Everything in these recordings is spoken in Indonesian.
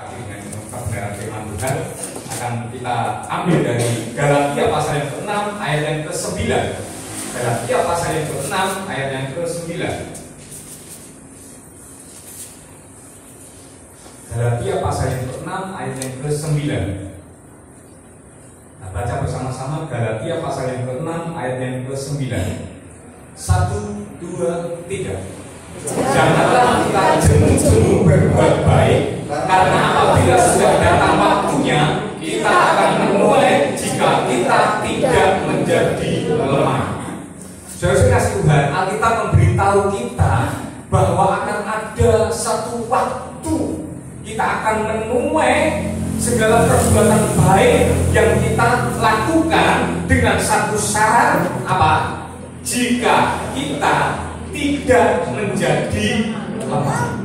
Tapi dengan kebenaran firman Tuhan akan kita ambil dari Galatia pasal yang ke-6 ayat yang ke-9. Galatia pasal yang ke-6 ayat yang ke-9. Galatia pasal yang ke-6 ayat yang ke-9. Nah, baca bersama-sama Galatia pasal yang ke-6 ayat yang ke-9. 1, 2, 3. Janganlah kita jemu-jemu berbuat baik, karena apabila sudah datang waktunya, kita akan menuai jika kita tidak menjadi lemah. Saudara kasih Tuhan, Alkitab memberitahu kita bahwa akan ada satu waktu kita akan menuai segala perbuatan baik yang kita lakukan dengan satu syarat apa? Jika kita tidak menjadi lemah.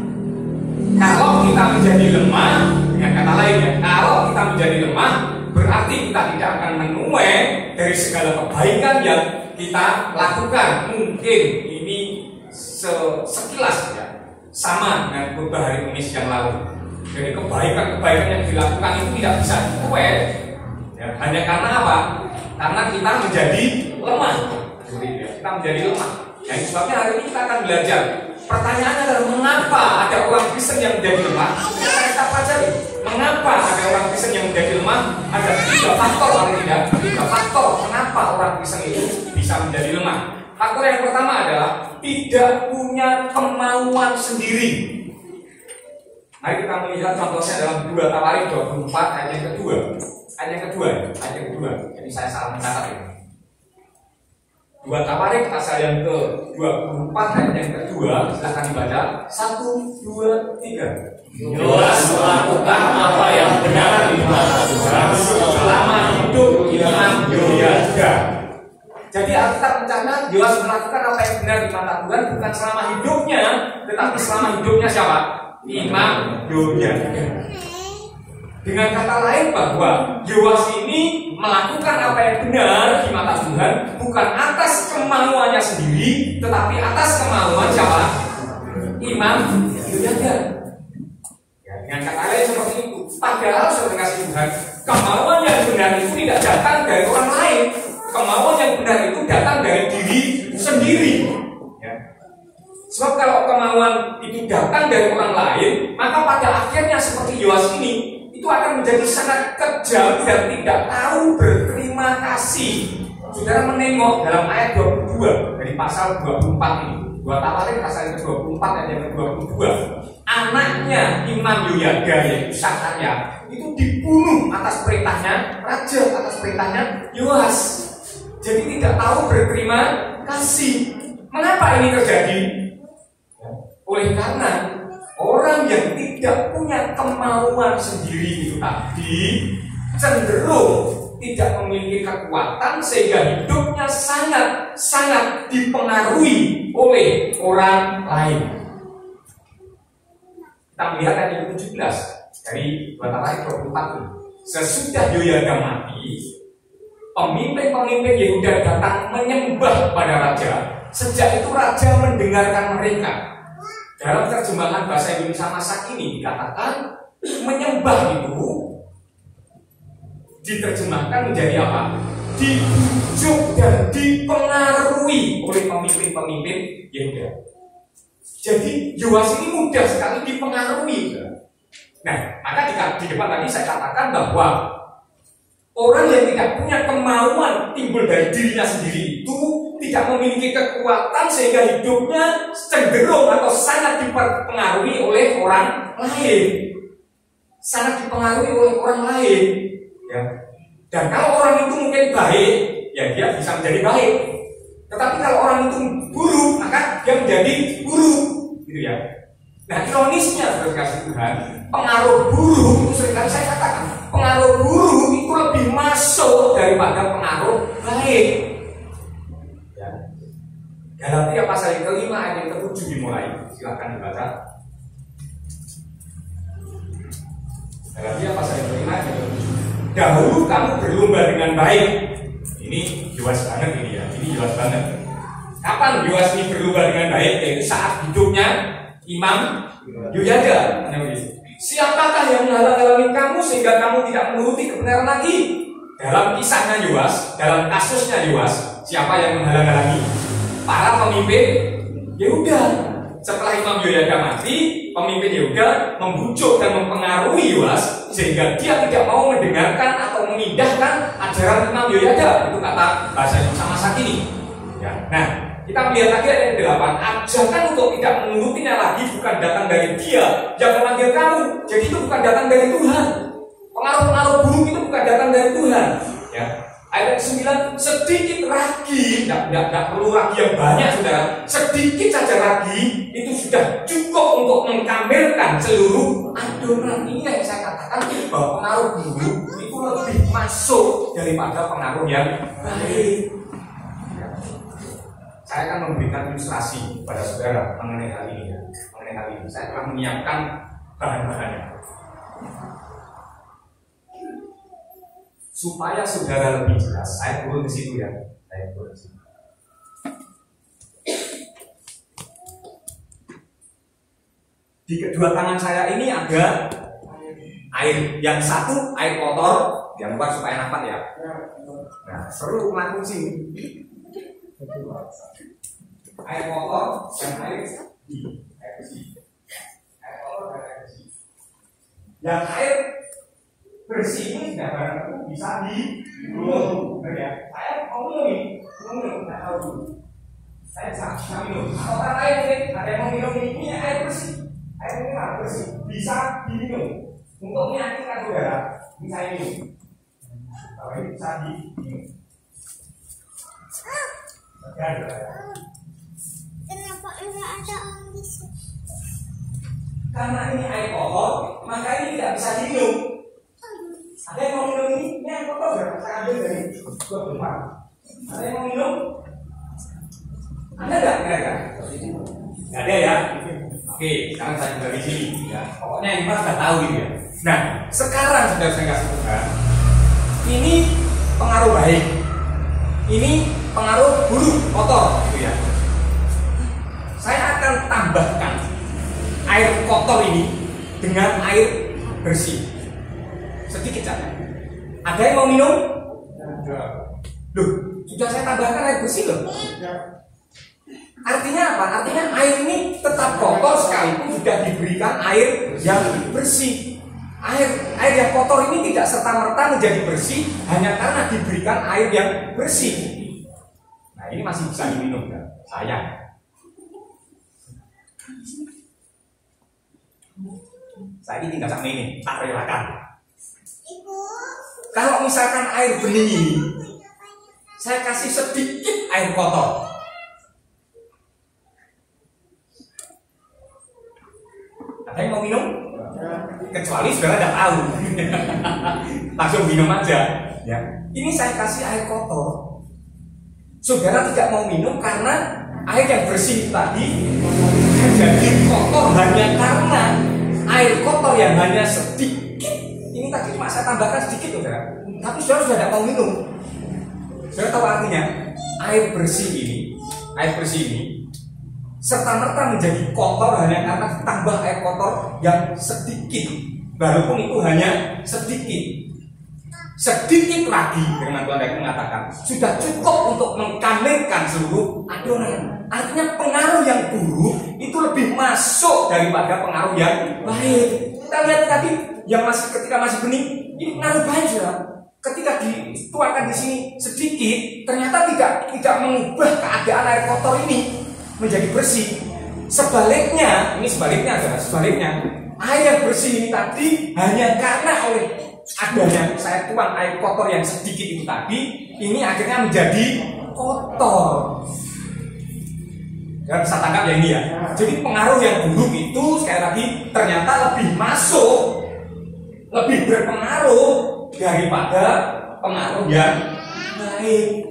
Kalau kita menjadi lemah, dengan kata lain ya, kalau kita menjadi lemah, berarti kita tidak akan menuai dari segala kebaikan yang kita lakukan. Mungkin ini sekilas ya, sama dengan beberapa hari Kamis yang lalu. Jadi kebaikan-kebaikan yang dilakukan itu tidak bisa dituai ya, hanya karena apa? Karena kita menjadi lemah. Jadi ya, kita menjadi lemah. Yang sebabnya hari ini kita akan belajar. Pertanyaannya adalah mengapa ada orang Kristen yang menjadi lemah? Kita pelajari. Mengapa ada orang Kristen yang menjadi lemah? Ada 3 faktor paling tidak. 3 faktor kenapa orang Kristen itu bisa menjadi lemah. Faktor yang pertama adalah tidak punya kemauan sendiri. Mari kita melihat contohnya dalam 2 Tawarik 24 ayat yang kedua. Ayat yang kedua. Jadi saya salah mencatat ini. 2 Tawarik pasal yang ke-24 ayat yang kedua, silakan dibaca. 1, 2, 3. Yoas melakukan apa yang benar di mata Tuhan selama hidup Imam Yoyada. Jadi Alkitab mencatat Yoas melakukan apa yang benar di mata Tuhan bukan selama hidupnya, tetapi selama hidupnya siapa? Imam Yoyada. Dengan kata lain bahwa Yoas ini melakukan apa yang benar di mata Tuhan bukan atas kemauannya sendiri, tetapi atas kemauan siapa? Imam Yoyada. Ya, dengan kata lain seperti itu. Padahal saudara kasih Tuhan, kemauan yang benar itu tidak datang dari orang lain. Kemauan yang benar itu datang dari diri sendiri. Ya. Sebab kalau kemauan itu datang dari orang lain, maka pada akhirnya seperti Yoas ini, itu akan menjadi sangat kejam dan tidak tahu berterima kasih. Saudara menengok dalam ayat 22 dari pasal 24 ini. 2 Tawarik pasal yang ke-24 ayat yang ke-22. Anaknya Imam Yoyada yaitu Sakaria itu dibunuh atas perintahnya raja, atas perintahnya Yoas. Jadi tidak tahu berterima kasih. Mengapa ini terjadi? Oleh karena orang yang tidak punya kemauan sendiri itu tadi cenderung tidak memiliki kekuatan sehingga hidupnya sangat dipengaruhi oleh orang lain. Kita melihat ayat yang 17 dari 2 Tawarik 24 ini. Sesudah Yoyada mati, pemimpin-pemimpin Yehuda datang menyembah pada raja. Sejak itu raja mendengarkan mereka. Dalam terjemahan bahasa Indonesia masa kini dikatakan menyembah itu diterjemahkan menjadi apa? Dibujuk dan dipengaruhi oleh pemimpin-pemimpin Yehuda. Jadi Yoas ini mudah sekali dipengaruhi. Nah, maka di depan tadi saya katakan bahwa orang yang tidak punya kemauan timbul dari dirinya sendiri itu tidak memiliki kekuatan sehingga hidupnya cenderung atau sangat dipengaruhi oleh orang lain. Sangat dipengaruhi oleh orang lain. Ya. Dan kalau orang itu mungkin baik, ya dia bisa menjadi baik. Tetapi kalau orang itu buruk, maka dia menjadi buruk, gitu ya. Nah, ironisnya saudara kasih Tuhan, pengaruh buruk itu seringkali saya katakan, pengaruh buruk itu lebih masuk daripada pengaruh baik. Ya. Galatia pasal yang ke-5 ayat yang ke-7 dimulai. Silakan dibaca. Galatia pasal yang ke-5 ayat yang ke-7. Dahulu kamu berlomba dengan baik. Ini jelas banget ini ya. Ini jelas banget. Kapan Yoas ini berlomba dengan baik? Yaitu saat hidupnya Imam Yoyada. Siapakah yang menghalang-halangi kamu sehingga kamu tidak menuruti kebenaran lagi? Dalam kisahnya Yoas, dalam kasusnya Yoas, siapa yang menghalang-halangi? Para pemimpin Yehuda. Setelah Imam Yoyada mati, pemimpin Yehuda membujuk dan mempengaruhi Yoas sehingga dia tidak mau mendengarkan atau mengindahkan ajaran Imam Yoyada. Itu kata bahasa Indonesia masa kini. Ya. Nah, kita melihat lagi ayat 8. Ajakan untuk tidak menurutinya lagi bukan datang dari dia yang memanggil kamu. Jadi itu bukan datang dari Tuhan. Pengaruh-pengaruh buruk itu bukan datang dari Tuhan. Ya. Ayat 9, sedikit ragi, tidak perlu ragi yang banyak saudara, sedikit saja ragi itu sudah cukup untuk mengkamilkan seluruh adonan. Ini yang saya katakan bahwa pengaruh buruk itu lebih masuk daripada pengaruh yang baik. Saya akan memberikan ilustrasi pada saudara mengenai hal ini. Mengenai hal ini, saya telah menyiapkan bahan-bahannya. Supaya saudara lebih jelas, saya turun ke situ ya. Saya turun ke situ. Di kedua tangan saya ini ada air. Yang satu air kotor, yang luar supaya nampak ya. Nah, seru melakukan sini. Air kotor dan air bersih. Air kotor dan air bersih. Yang air bersih ini tidak barang tentu bisa diminum, ya. Saya mau minum, nggak tahu dulu. Saya bisa minum. Atau orang lain mungkin ada yang mau minum ini air bersih, air mineral bersih bisa diminum. Untuk meyakinkan saudara, ini saya minum. Kalau ini bisa diminum. Kenapa enggak ada di sini? Karena ini air kotor, maka ini tidak bisa diminum. Ada yang mau minum ini? Ini air kotor ya? Saya ambil dari depan. Ada yang mau minum? Ada nggak? Nggak ada ya? Oke, sekarang saya dari sini. Ya. Pokoknya yang Mas sudah tahu gitu ya. Nah, sekarang sudah saya kasih tahu. Ini pengaruh baik. Ini pengaruh buruk, kotor, gitu ya. Saya akan tambahkan air kotor ini dengan air bersih. Sedikit saja. Ada yang mau minum? Loh, sudah saya tambahkan air bersih loh. Artinya apa? Artinya air ini tetap kotor sekalipun sudah diberikan air yang bersih. Air yang kotor ini tidak serta-merta menjadi bersih hanya karena diberikan air yang bersih. Nah, ini masih bisa diminum kan? Sayang. Saya ini tinggal sama ini, tak relakan. Kalau misalkan air bening ini, saya kasih sedikit air kotor. Ada yang mau minum? Kecuali saudara tidak tahu, langsung minum aja. Ya. Ini saya kasih air kotor. Saudara tidak mau minum karena air yang bersih tadi jadi kotor hanya karena air kotor yang hanya sedikit. Ini tadi cuma saya tambahkan sedikit, saudara. Tapi saudara sudah tidak mau minum. Saudara tahu artinya air bersih ini serta-merta menjadi kotor hanya karena ditambah air kotor yang sedikit, walaupun itu hanya sedikit. Sedikit lagi, firman Tuhan yang mengatakan sudah cukup untuk mengkamilkan seluruh adonan. Artinya pengaruh yang buruk itu lebih masuk daripada pengaruh yang baik. Kita lihat tadi yang ketika masih bening, ini pengaruh baik sudah. Ketika dituangkan di sini sedikit, ternyata tidak mengubah keadaan air kotor ini menjadi bersih. Sebaliknya, air yang bersih ini tadi hanya karena oleh adanya saya tuang air kotor yang sedikit itu tadi, ini akhirnya menjadi kotor. Ya, bisa tangkap ya ini ya. Jadi pengaruh yang buruk itu sekali lagi ternyata lebih masuk, lebih berpengaruh daripada pengaruh yang baik.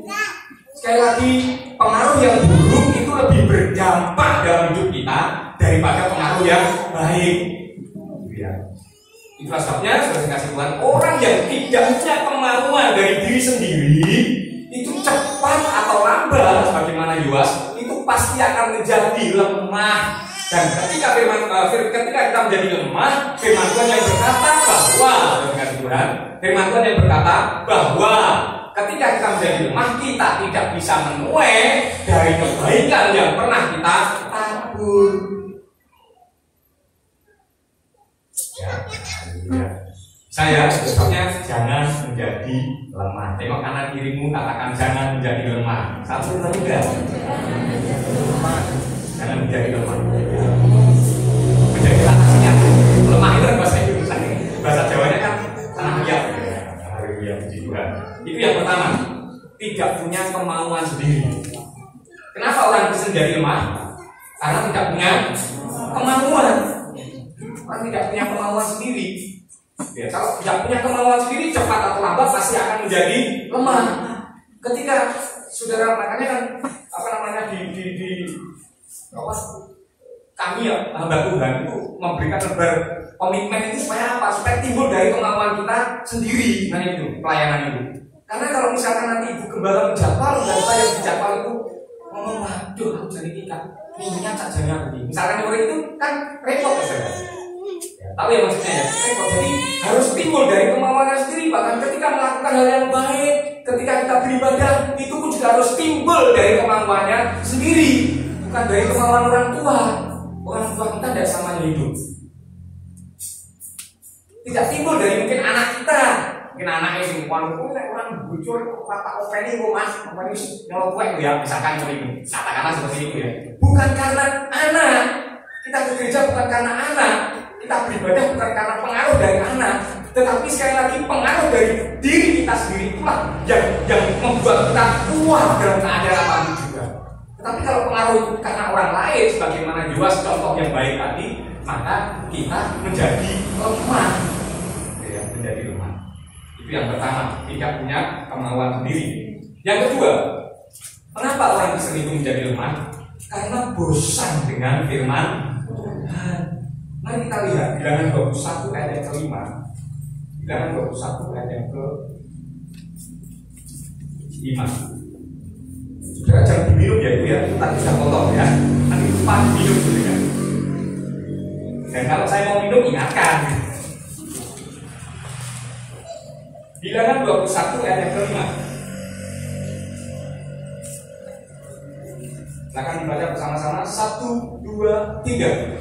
Sekali lagi, pengaruh yang buruk itu lebih berdampak dalam hidup kita daripada pengaruh yang baik. Ya. Itulah sebabnya sudah dikasih Tuhan, orang yang tidak punya kemauan dari diri sendiri itu cepat atau lambat, sebagaimana Yoas, itu pasti akan menjadi lemah Dan ketika kita menjadi lemah, firman Tuhan yang berkata bahwa firman Tuhan yang berkata bahwa ketika kita menjadi lemah, kita tidak bisa menuai dari kebaikan yang pernah kita tabur. Saya besoknya jangan menjadi lemah. Tengok kanan kirimu, katakan jangan menjadi lemah. Satu dua tiga. Jangan menjadi lemah. Menjadi atasnya lemah itu kan bahasa Indonesia. Bahasa Jawanya kan tanah liat. Haleluya, puji Tuhan. Itu yang pertama, tidak punya kemauan sendiri. Kenapa orang Kristen jadi lemah? Karena tidak punya kemauan. Orang tidak punya kemauan sendiri. Ya, kalau tidak punya kemauan sendiri, cepat atau lambat pasti akan menjadi lemah. Ketika saudara, makanya kan kami ya hamba Tuhan itu memberikan komitmen itu supaya apa? Supaya timbul dari kemauan kita sendiri. Nah itu pelayanan itu. Karena kalau misalkan nanti ibu gembala menjadwal dan saya yang dijadwal itu ngomong, waduh aku jadi kita minggunya saja begini. Misalkan orang itu kan repot saja. Tahu ya maksudnya ya, repot. Jadi harus timbul dari kemauannya sendiri. Bahkan ketika melakukan hal yang baik, ketika kita beribadah, itu pun juga harus timbul dari kemauannya sendiri, bukan dari kemauan orang tua. Orang tua kita tidak samanya hidup. Tidak timbul dari mungkin anak kita. Mungkin anaknya sih, orang bocor, kata openi, mas, openi nyolok kue ya, misalkan seperti itu. Katakanlah seperti itu ya. Bukan karena anak. Kita ke gereja bukan karena anak. Kita beribadah bukan karena pengaruh dari anak, tetapi sekali lagi pengaruh dari diri kita sendiri itulah yang membuat kita kuat dalam keadaan apapun juga. Tetapi kalau pengaruh karena orang lain, sebagaimana Yoas contoh yang baik tadi, maka kita menjadi lemah. Ya, menjadi lemah. Itu yang pertama, tidak punya kemauan sendiri. Yang kedua, kenapa orang Kristen itu menjadi lemah? Karena bosan dengan firman Tuhan. Mari kita lihat Bilangan 21 ayat yang kelima. Bilangan 21 ayat yang ke-5. Sudah jangan diminum ya itu ya, kita bisa potong ya. Nanti lupa minum gitu ya. Dan kalau saya mau minum ingatkan. Bilangan 21 ayat yang ke-5. Silakan dibaca bersama-sama. 1, 2, 3.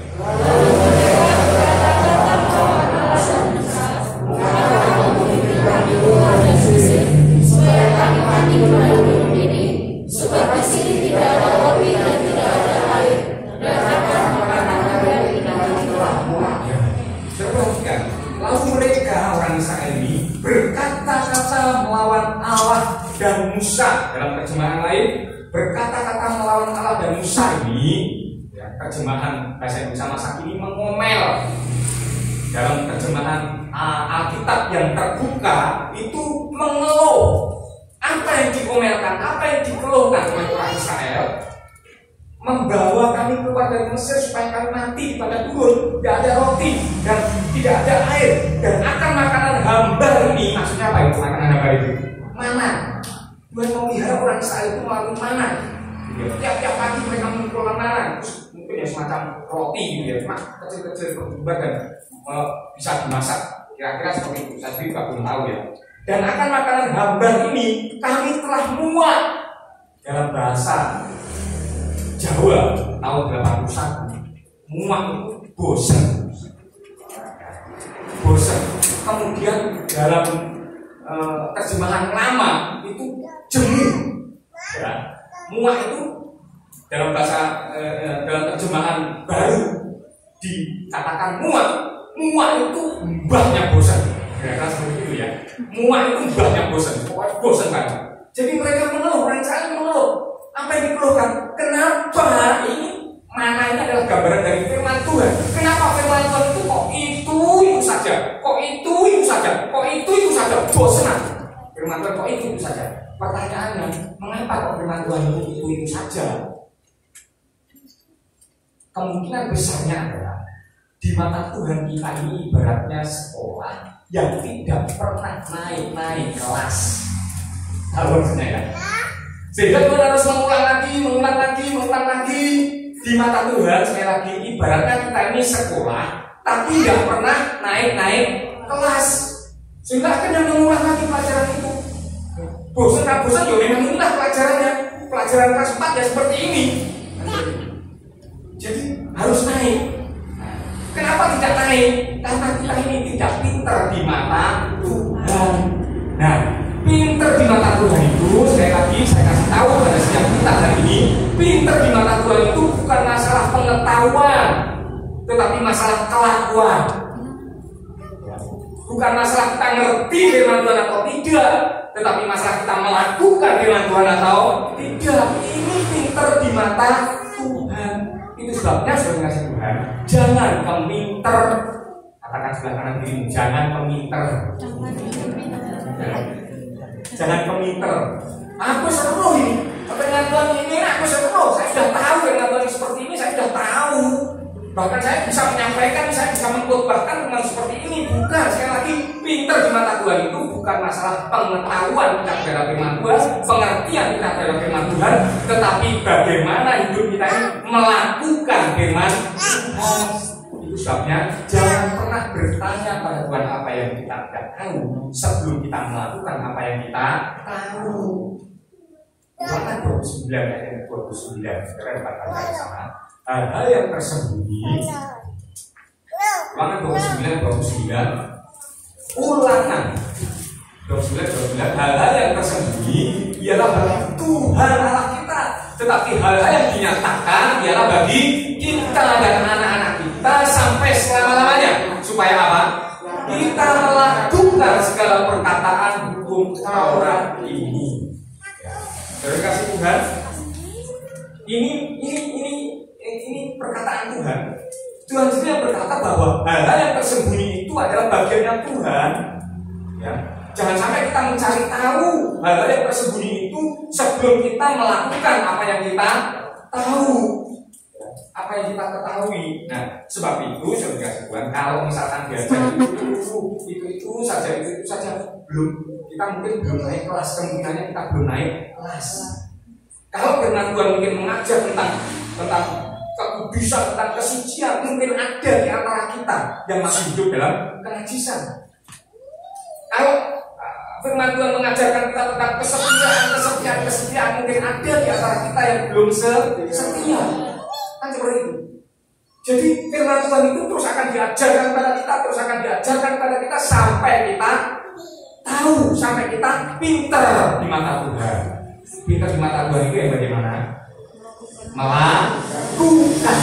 Lalu mereka orang Israel ini berkata-kata melawan Allah dan Musa. Dalam terjemahan lain, berkata-kata melawan Allah dan Musa ini, ya, terjemahan bahasa Indonesia masa kini mengomel. Dalam terjemahan Alkitab yang terbuka itu mengeluh. Apa yang dikomelkan, apa yang dikeluhkan oleh orang Israel? Membawa kami keluar dari Mesir supaya kami mati di padang gurun, tidak ada roti dan tidak ada air, dan akan makanan hambar ini. Maksudnya apa itu makanan hambar itu? Mana? Tuhan memelihara orang Israel itu melalui mana? Tiap-tiap pagi mereka mengumpulkan mana? Terus mungkin ya semacam roti gitu ya, cuma kecil-kecil berbuat dan bisa dimasak. Kira-kira seperti itu. Saya juga belum tahu ya. Dan akan makanan hambar ini kami telah muak. Dalam bahasa Jawa tahun 81, muak itu bosan. Bosan. Kemudian dalam terjemahan lama itu jemu. Ya. Muak itu dalam bahasa dalam terjemahan baru dikatakan muak. Muak itu mbahnya bosan. Kira-kira seperti itu ya. Muak itu mbahnya bosan. Pokoknya bosan banget. Jadi mereka mengeluh, orang Israel mengeluh. Apa yang dikeluhkan? Kenapa ini? Mana ini adalah gambaran dari firman Tuhan. Kenapa firman Tuhan itu kok itu saja? Kok itu saja? Kok itu saja? Bosan. Firman Tuhan kok itu saja? Pertanyaannya, mengapa kok firman Tuhan itu saja? Kemungkinan besarnya adalah di mata Tuhan kita ini ibaratnya sekolah yang tidak pernah naik kelas. Tahu maksudnya ya? Sehingga Tuhan harus mengulang lagi. Di mata Tuhan sekali lagi ibaratnya kita ini sekolah tapi nggak pernah naik kelas, sehingga akhirnya mengulang lagi pelajaran itu. Bosan nggak bosan, ya memang inilah pelajarannya. Pelajaran kelas 4 ya seperti ini. Jadi harus naik. Kenapa tidak naik? Karena kita ini tidak pintar di mata Tuhan. Nah, pintar di mata Tuhan itu sekali lagi saya kasih tahu pada setiap kita hari ini, pintar di mata Tuhan itu bukan masalah pengetahuan, tetapi masalah kelakuan. Bukan masalah kita ngerti firman Tuhan atau tidak, tetapi masalah kita melakukan firman Tuhan atau tidak. Ini pintar di mata Tuhan. Itu sebabnya saudara kasih Tuhan, jangan keminter. Katakan sebelah kanan dirimu, jangan keminter. Jangan keminter. Aku seru ini, dengan Tuhan ini aku seru. Saya sudah tahu dengan Tuhan seperti ini, saya sudah tahu. Bahkan saya bisa menyampaikan, saya bisa mengkhotbahkan dengan seperti ini. Bukan, sekali lagi, pintar di mata Tuhan itu bukan masalah pengetahuan kita terhadap firman Tuhan, pengertian kita terhadap firman Tuhan, tetapi bagaimana hidup kita ini melakukan firman Tuhan. Itu sebabnya jangan pernah bertanya pada Tuhan apa yang kita tidak tahu sebelum kita melakukan apa yang kita tahu. Ulangan 29 ayat 29, sekarang 4 kali sama. Hal-hal yang tersembunyi. Ulangan 29 Ulangan 29 hal-hal yang tersembunyi ialah bagi Tuhan Allah kita, tetapi hal-hal yang dinyatakan ialah bagi kita dan anak-anak kita sampai selama-lamanya. Supaya apa? Kita melakukan segala perkataan hukum Taurat ini. Terima kasih Tuhan. Ini perkataan Tuhan. Tuhan sendiri yang berkata bahwa hal-hal yang tersembunyi itu adalah bagiannya Tuhan. Ya. Jangan sampai kita mencari tahu hal-hal yang tersembunyi itu sebelum kita melakukan apa yang kita tahu, apa yang kita ketahui. Nah, sebab itu saudara Tuhan, kalau misalkan diajar itu saja belum, kita mungkin belum naik kelas, kemungkinannya kita belum naik kelas. Kalau firman Tuhan mungkin mengajar tentang kekudusan, tentang kesucian, mungkin ada di antara kita yang masih hidup dalam kenajisan. Kalau firman Tuhan mengajarkan kita tentang kesetiaan, mungkin ada di antara kita yang belum setia. Kan seperti itu. Jadi firman Tuhan itu terus akan diajarkan kepada kita, sampai kita tahu, sampai kita pintar di mata Tuhan. Pintar di mata Tuhan itu yang bagaimana? Melakukan.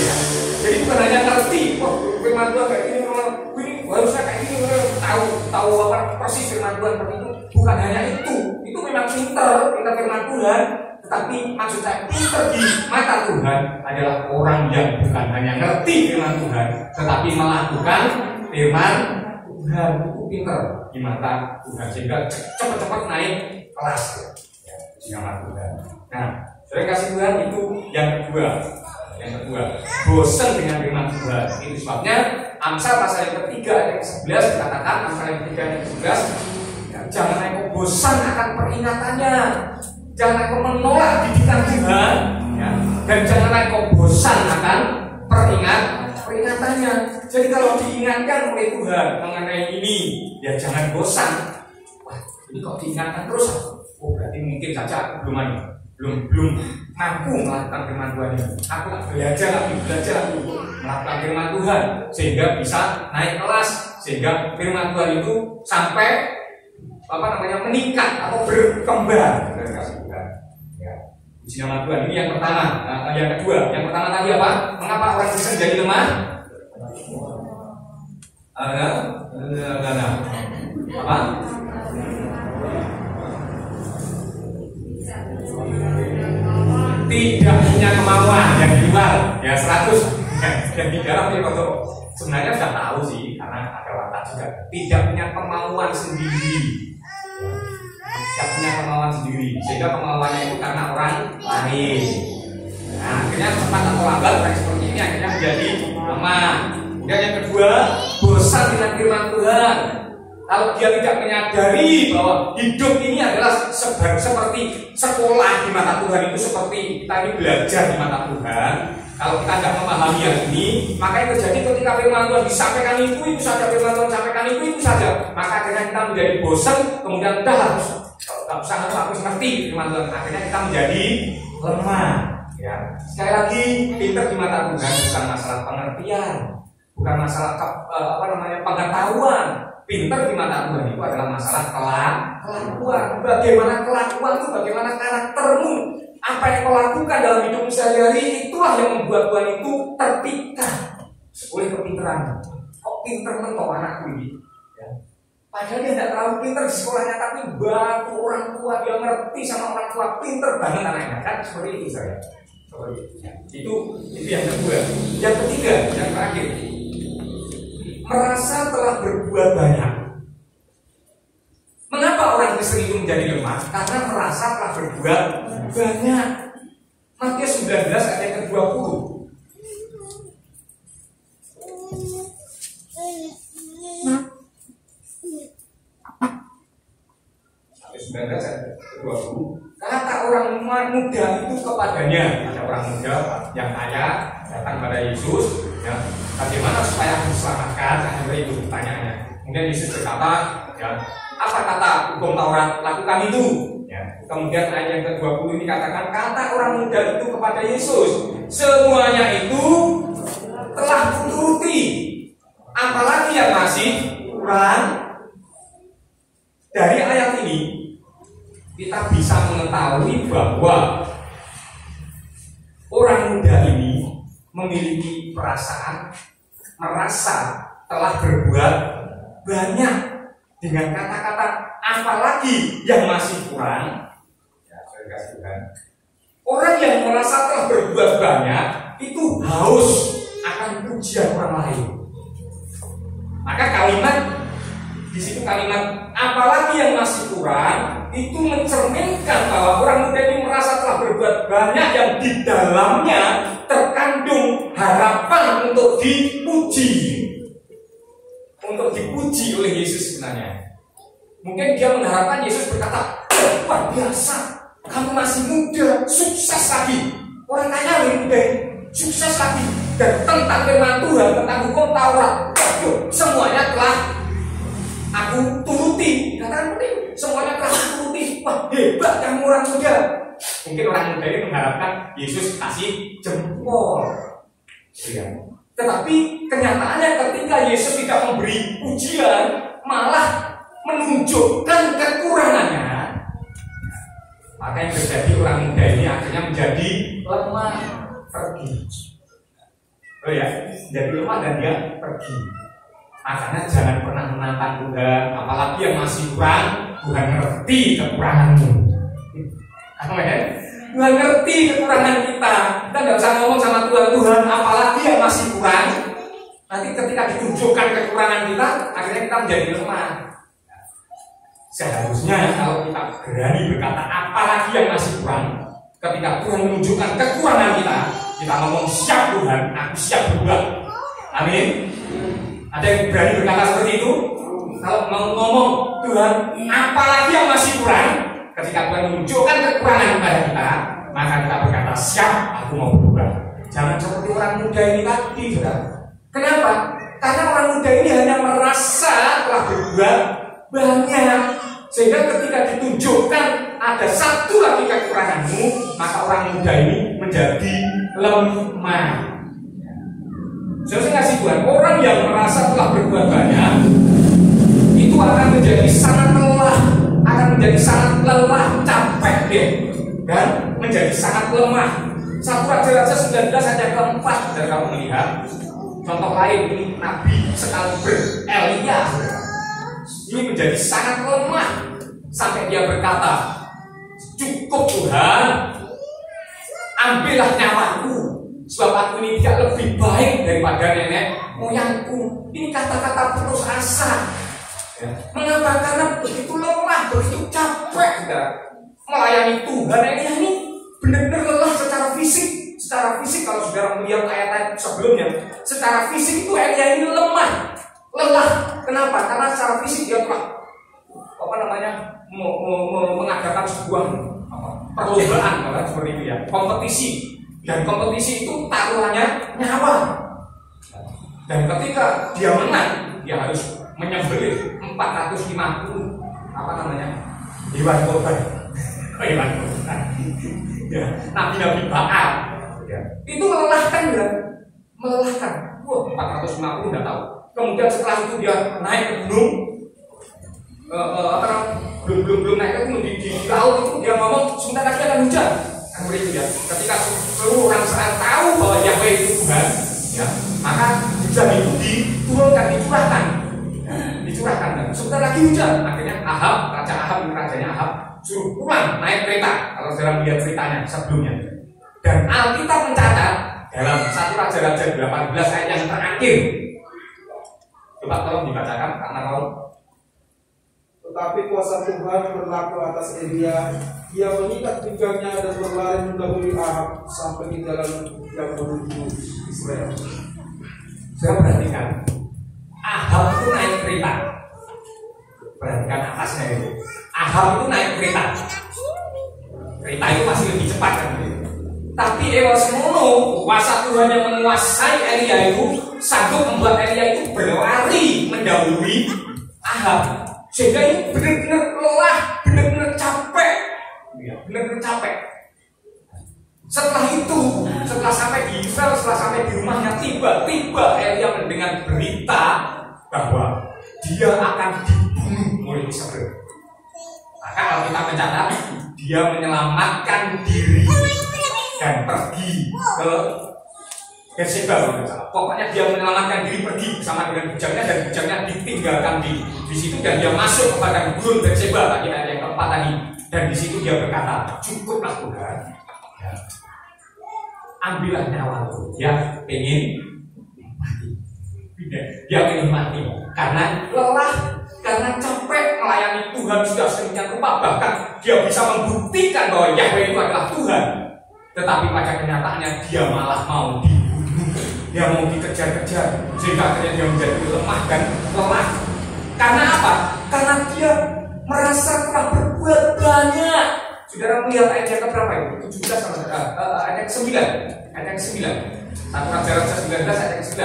Ya. Jadi bukan hanya ngerti, firman Tuhan kayak gini, harusnya kayak gini, tahu apa persis firman Tuhan seperti itu. Bukan hanya itu memang pintar firman Tuhan, tetapi maksud saya pintar di mata Tuhan adalah orang yang bukan hanya ngerti firman Tuhan, tetapi melakukan firman Tuhan. Itu pintar di mata Tuhan, sehingga cepat-cepat naik kelas ya, di mata Tuhan. Nah, saya kasih Tuhan itu yang kedua, bosan dengan firman Tuhan. Itu sebabnya Amsal pasal yang ketiga ayat 11 dikatakan, Amsal yang ketiga ayat 11, ya, jangan engkau bosan akan peringatannya, jangan engkau menolak didikan Tuhan, ya, dan jangan engkau bosan akan peringatannya. Jadi kalau diingatkan oleh Tuhan mengenai ini, ya jangan bosan. Wah, ini kok diingatkan terus? Oh, berarti mungkin saja aku belum mampu melakukan firman Tuhan ini. Aku belajar lagi melakukan firman Tuhan sehingga bisa naik kelas, sehingga firman Tuhan itu sampai meningkat atau berkembang. Ya. Puji nama Tuhan. Ini yang pertama. Yang kedua, yang pertama tadi apa? Mengapa orang Kristen jadi lemah? Apa? Tidak punya kemauan yang di luar, ya 100 yang di dalam ya kalau sebenarnya sudah tahu sih, karena ada watak juga. Tidak punya kemauan sendiri, sehingga kemauannya itu karena orang lain. Nah, akhirnya cepat atau lambat kayak seperti ini akhirnya menjadi lemah. Kemudian yang kedua, bosan dengan firman Tuhan. Kalau dia tidak menyadari bahwa hidup ini adalah seperti sekolah di mata Tuhan, itu seperti kita ini belajar di mata Tuhan. Kalau kita tidak memahami hal ini, maka yang terjadi ketika firman Tuhan disampaikan itu saja, firman Tuhan disampaikan itu saja, maka akhirnya kita menjadi bosan, kemudian dah harus ngerti firman Tuhan. Akhirnya kita menjadi lemah. Ya. Sekali lagi, pintar di mata Tuhan bukan masalah pengertian, bukan masalah pengetahuan. Pintar di mata Tuhan itu adalah masalah kelakuan. Bagaimana kelakuan itu, bagaimana karaktermu, apa yang kau lakukan dalam hidupmu sehari-hari, itulah yang membuat Tuhan itu terpikat oleh kepintaran. Kok pintar mentok anakku ini? Ya. Padahal dia tidak terlalu pintar di sekolahnya, tapi bantu orang tua, dia ngerti sama orang tua, pintar banget anaknya. Kan seperti itu saya. Seperti itu. Ya. Itu yang kedua. Yang ketiga, yang terakhir, merasa telah berbuat banyak. Mengapa orang Kristen itu menjadi lemah? Karena merasa telah berbuat banyak. Matius 19 ayat ke-20. Matius 19 ayat ke-20. Kata orang muda itu kepadanya, ada orang muda yang kaya datang pada Yesus, ya, bagaimana supaya aku diselamatkan? Ada itu pertanyaannya. Kemudian Yesus berkata, ya, apa kata hukum Taurat? Lakukan itu. Ya. Kemudian ayat yang ke-20 ini katakan, kata orang muda itu kepada Yesus, semuanya itu telah kuturuti, apalagi yang masih kurang? Dari ayat ini kita bisa mengetahui bahwa orang muda ini memiliki perasaan merasa telah berbuat banyak, dengan kata-kata apalagi yang masih kurang. Ya, saya kasih Tuhan. Orang yang merasa telah berbuat banyak itu haus akan pujian orang lain. Maka kalimat di situ, kalimat apalagi yang masih kurang, itu mencerminkan bahwa orang muda ini merasa telah berbuat banyak yang di dalamnya terkandung harapan untuk dipuji. Untuk dipuji oleh Yesus sebenarnya. Mungkin dia mengharapkan Yesus berkata, luar biasa, kamu masih muda, sukses lagi. Orang kaya lebih muda, sukses lagi. Dan tentang firman Tuhan, tentang hukum Taurat, semuanya telah aku turuti. Katakan seperti semuanya telah aku turuti. Wah, hebat kamu orang muda. Mungkin orang muda ini mengharapkan Yesus kasih jempol. Ya. Tetapi kenyataannya ketika Yesus tidak memberi pujian, malah menunjukkan kekurangannya, maka yang terjadi orang muda ini akhirnya menjadi lemah, pergi. Oh ya, menjadi lemah dan dia pergi. Makanya jangan pernah menantang Tuhan, apalagi yang masih kurang. Tuhan ngerti kekuranganmu. Amin. Tuhan ngerti kekurangan kita. Kita nggak usah ngomong sama Tuhan, Tuhan apalagi yang masih kurang. Nanti ketika ditunjukkan kekurangan kita, akhirnya kita menjadi lemah. Seharusnya kalau kita berani berkata apalagi yang masih kurang, ketika Tuhan menunjukkan kekurangan kita ngomong siap Tuhan, aku siap berubah. Amin. Ada yang berani berkata seperti itu? Kalau mau ngomong Tuhan apalagi yang masih kurang, ketika Tuhan menunjukkan kekurangan kepada kita, maka kita berkata siap, aku mau berubah. Jangan seperti orang muda ini tadi, saudara. Kenapa? Karena orang muda ini hanya merasa telah berbuat banyak, sehingga ketika ditunjukkan ada satu lagi kekuranganmu, maka orang muda ini menjadi lemah. Saya kasih Tuhan, orang yang merasa telah berbuat banyak itu akan menjadi sangat lelah, akan menjadi sangat lelah, capek deh, dan menjadi sangat lemah. 1 Raja-Raja 19 ayat ke-4, dan kamu melihat contoh lain ini Nabi sekaliber Elia. Ini menjadi sangat lemah sampai dia berkata, cukup Tuhan, ambillah nyawaku, sebab aku ini tidak lebih baik daripada nenek moyangku. Ini kata-kata putus asa. Mengapa? Karena begitu lemah, begitu capek melayani Tuhan. Ini benar-benar lelah secara fisik. Secara fisik kalau saudara melihat ayat-ayat sebelumnya, secara fisik itu Elia ini lemah. Lelah. Kenapa? Karena secara fisik dia telah mengadakan sebuah perlombaan seperti itu ya, kompetisi. Dan kompetisi itu taruhannya nyawa. Dan ketika dia menang, dia harus menyembelih 450 hewan korban. Ya, nabi-nabi Baal. Ya. Itu melelahkan ya, melelahkan. Wah, 450 nggak tahu. Kemudian setelah itu dia naik ke gunung, belum naik ke gunung di laut itu dia ngomong sebentar lagi akan hujan. Kan begitu ya. Ketika seluruh orang Israel tahu bahwa Yahweh itu Tuhan, ya, maka hujan itu diturunkan, dicurahkan. Dan sebentar lagi hujan. Akhirnya Ahab, rajanya Ahab, suruh pulang naik kereta. Kalau dalam lihat ceritanya sebelumnya. Dan Alkitab mencatat dalam 1 Raja-Raja 18 ayat yang terakhir. Coba tolong dibacakan karena kalau tetapi kuasa Tuhan berlaku atas Elia. Ia mengikat pinggangnya dan berlari mendahului Ahab sampai di jalan yang menuju Israel. Saya perhatikan Ahab itu naik kereta. Perhatikan atasnya itu. Ahab itu naik kereta. Kereta itu masih lebih cepat kan? Tapi Ewasemono, kuasa Tuhan yang menguasai Elia itu sanggup membuat Elia itu berlari mendahului Ahab. Sehingga ini benar-benar lelah, benar-benar capek. Ya, benar-benar capek. Setelah itu, setelah sampai di Israel, setelah sampai di rumahnya, tiba-tiba Elia mendengar berita bahwa dia akan dibunuh oleh Israel. Maka kalau kita mencatat, dia menyelamatkan diri dan pergi ke Berseba. Pokoknya dia menyelamatkan diri, pergi bersama dengan bujangnya, dan bujangnya ditinggalkan di situ, dan dia masuk kepada gurun Berseba tadi ayat yang keempat tadi. Dan di situ dia berkata, cukuplah Tuhan, ya, ambillah nyawaku. Dia ingin mati. Dia ingin mati karena lelah, karena capek melayani Tuhan sudah sedemikian rupa. Bahkan dia bisa membuktikan bahwa Yahweh itu adalah Tuhan. Tetapi pada kenyataannya dia malah mau dibunuh, dia mau dikejar-kejar, sehingga akhirnya dia menjadi lemah dan lelah. Karena apa? Karena dia merasa telah berbuat banyak. Saudara melihat ayat yang keberapa itu? 17 sama ayat yang ke-9. Ayat yang ke-9. 1 Raja-Raja 19 ayat yang ke-9.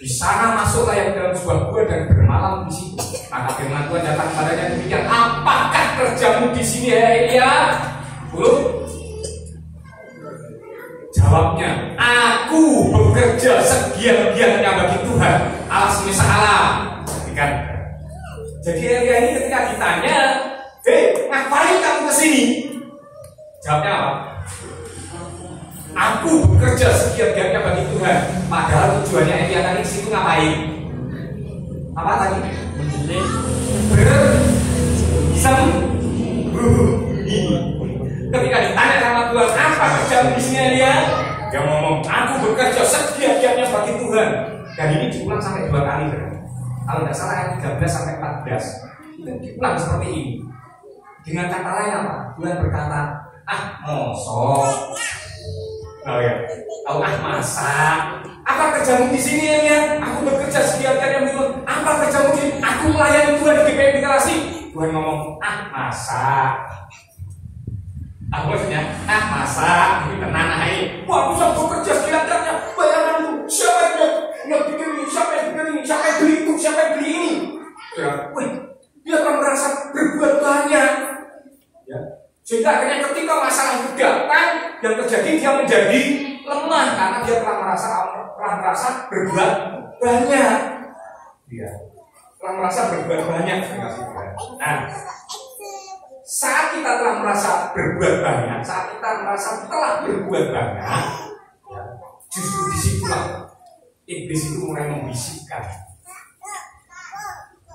Di sana masuklah yang dalam sebuah gua dan bermalam di situ. Maka firman Tuhan datang kepadanya demikian, apakah kerjamu di sini ya Elia? 10. Jawabnya, aku bekerja segiat-giatnya bagi Tuhan Allah semesta alam. Jadi Elia ini ketika ditanya, ngapain kamu kesini? Jawabnya apa? Aku bekerja segiat-giatnya bagi Tuhan. Padahal tujuannya Elia tadi situ ngapain? Apa tadi? Ketika ditanya sama Tuhan, apa kerjamu di sini Elia? Dia ngomong, aku bekerja segiat-giatnya bagi Tuhan. Dan ini diulang sampai 2 kali. Kalau tidak salah ayat 13 sampai 14 itu diulang seperti ini. Dengan kata lain apa? Tuhan berkata, mosok. Oh ya, masak. Apa kerjamu di sini Elia? Aku bekerja segiat-giatnya bagi Tuhan. Apa kerjamu di sini? Aku melayani Tuhan di GPI Deklarasi. Tuhan ngomong, masak. Aku maksudnya, masak, ini tenang aja. Wah, bisa bekerja segiat-giatnya. Bayangkan itu, siapa yang bikin ini, siapa yang bikin ini, siapa yang beli itu, siapa yang beli ini. Dia akan merasa berbuat banyak. Ya. Sehingga akhirnya ketika masalah itu datang, yang terjadi dia menjadi lemah karena dia telah merasa berbuat banyak. Dia telah merasa berbuat banyak. Nah, saat kita telah merasa berbuat banyak, saat kita merasa telah berbuat banyak, ya, justru disitulah iblis itu mulai membisikkan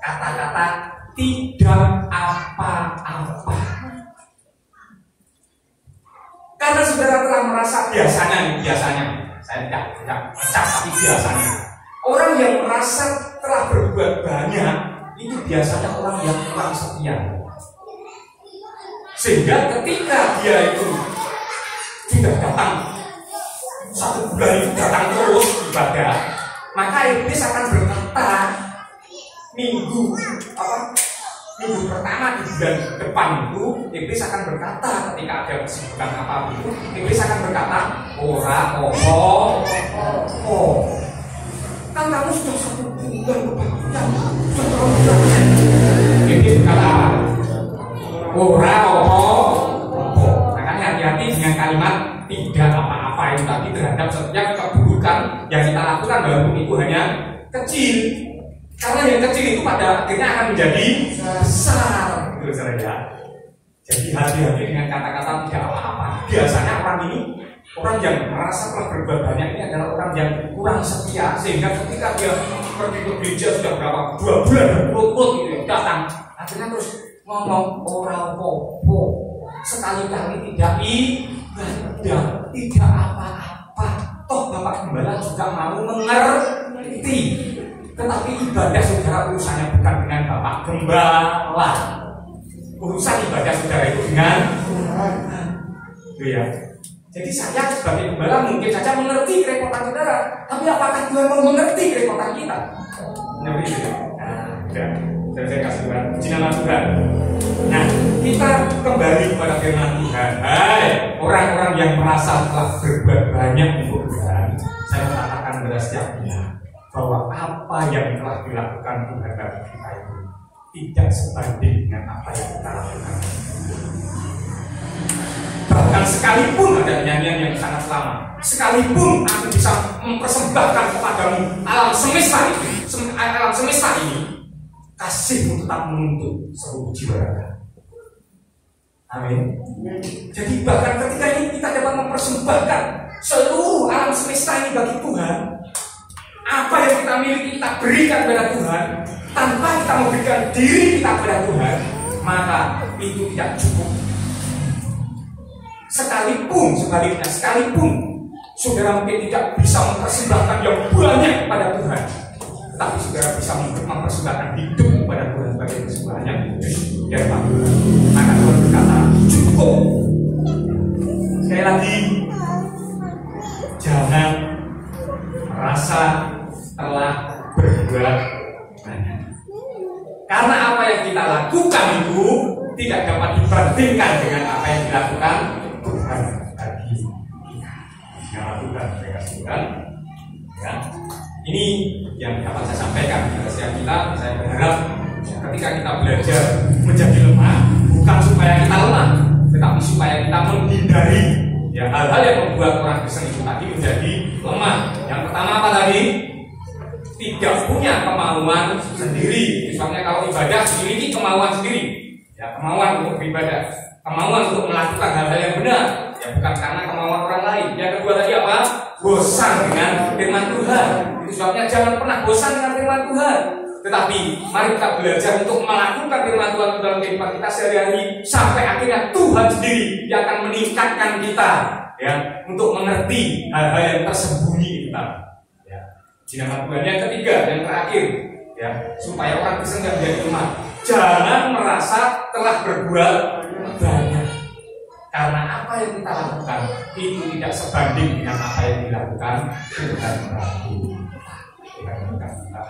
kata-kata tidak apa-apa. Karena saudara telah merasa biasanya, saya tidak ucap tapi biasanya orang yang merasa telah berbuat banyak itu biasanya orang yang kurang setia. Sehingga ketika dia itu sudah datang 1 bulan itu datang terus ibadah, maka iblis akan berkata minggu pertama di bulan depan itu, iblis akan berkata ketika ada kesibukan apapun itu, iblis akan berkata, ora oh. Kan kamu sudah 1 bulan berbahagia, sudah terlalu banyak. Iblis berkata, ora oh. Makanya hati-hati dengan kalimat tidak apa-apa itu tadi terhadap setiap keburukan yang kita lakukan walaupun itu hanya kecil. Karena yang kecil itu pada akhirnya akan menjadi besar, gitu saudara. Jadi hati-hati dengan kata-kata tidak apa-apa. Biasanya orang yang merasa telah berbuat banyak ini adalah orang yang kurang setia, sehingga ketika dia pergi ke gereja sudah berapa 2 bulan berturut-turut gitu ya, datang, akhirnya terus ngomong orang popo, sekali-kali tidak ibadah, tidak apa-apa. Toh Bapak Gembala juga mau mengerti. Tetapi ibadah saudara urusannya bukan dengan Bapak Gembala. Urusan ibadah saudara itu dengan Tuhan. Ya. Jadi saya sebagai gembala mungkin saja mengerti kerepotan saudara, tapi apakah Tuhan mau mengerti kerepotan kita? Mengerti ya? Nah, saya kasih Tuhan, puji nama Tuhan. Nah, kita kembali kepada firman Tuhan. Hai, orang-orang yang merasa telah berbuat banyak untuk Tuhan, saya mengatakan kepada setiap kita bahwa apa yang telah dilakukan Tuhan bagi kita itu tidak sebanding dengan apa yang kita lakukan. Bahkan sekalipun ada nyanyian yang sangat lama, sekalipun aku bisa mempersembahkan kepadamu alam semesta ini, kasihmu tetap menuntut seluruh jiwa raga. Amin. Jadi bahkan ketika ini kita dapat mempersembahkan seluruh alam semesta ini bagi Tuhan, apa yang kita miliki kita berikan kepada Tuhan, tanpa kita memberikan diri kita kepada Tuhan, maka itu tidak cukup. Sekalipun saudara mungkin tidak bisa mempersembahkan yang banyak kepada Tuhan, tetapi saudara bisa mempersembahkan hidup kepada Tuhan sebagai persembahan yang kudus dan Tuhan, maka Tuhan berkata cukup. Sekali lagi, jangan merasa telah berbuat banyak, karena apa yang kita lakukan itu tidak dapat dibandingkan dengan apa yang dilakukan Tuhan bagi kita. Nama Tuhan, Tuhan. Ya. Ini yang dapat saya sampaikan kepada setiap kita. Saya berharap ketika kita belajar menjadi lemah, bukan supaya kita lemah, tetapi supaya kita menghindari ya hal-hal yang membuat orang Kristen itu tadi menjadi lemah. Yang pertama apa tadi? Tidak punya kemauan sendiri. Misalnya kalau ibadah memiliki kemauan sendiri, ya kemauan untuk beribadah, kemauan untuk melakukan hal-hal yang benar, ya bukan karena kemauan orang lain. Yang kedua tadi apa? Bosan dengan firman Tuhan. Itu sebabnya jangan pernah bosan dengan firman Tuhan. Tetapi mari kita belajar untuk melakukan firman Tuhan dalam kehidupan kita sehari-hari, sampai akhirnya Tuhan sendiri yang akan meningkatkan kita, ya, untuk mengerti hal-hal yang tersembunyi kita. Nama Tuhan. Yang ketiga, yang terakhir, ya, supaya orang Kristen tidak menjadi lemah, jangan merasa telah berbuat banyak, karena apa yang kita lakukan itu tidak sebanding dengan apa yang dilakukan Tuhan bagi kita.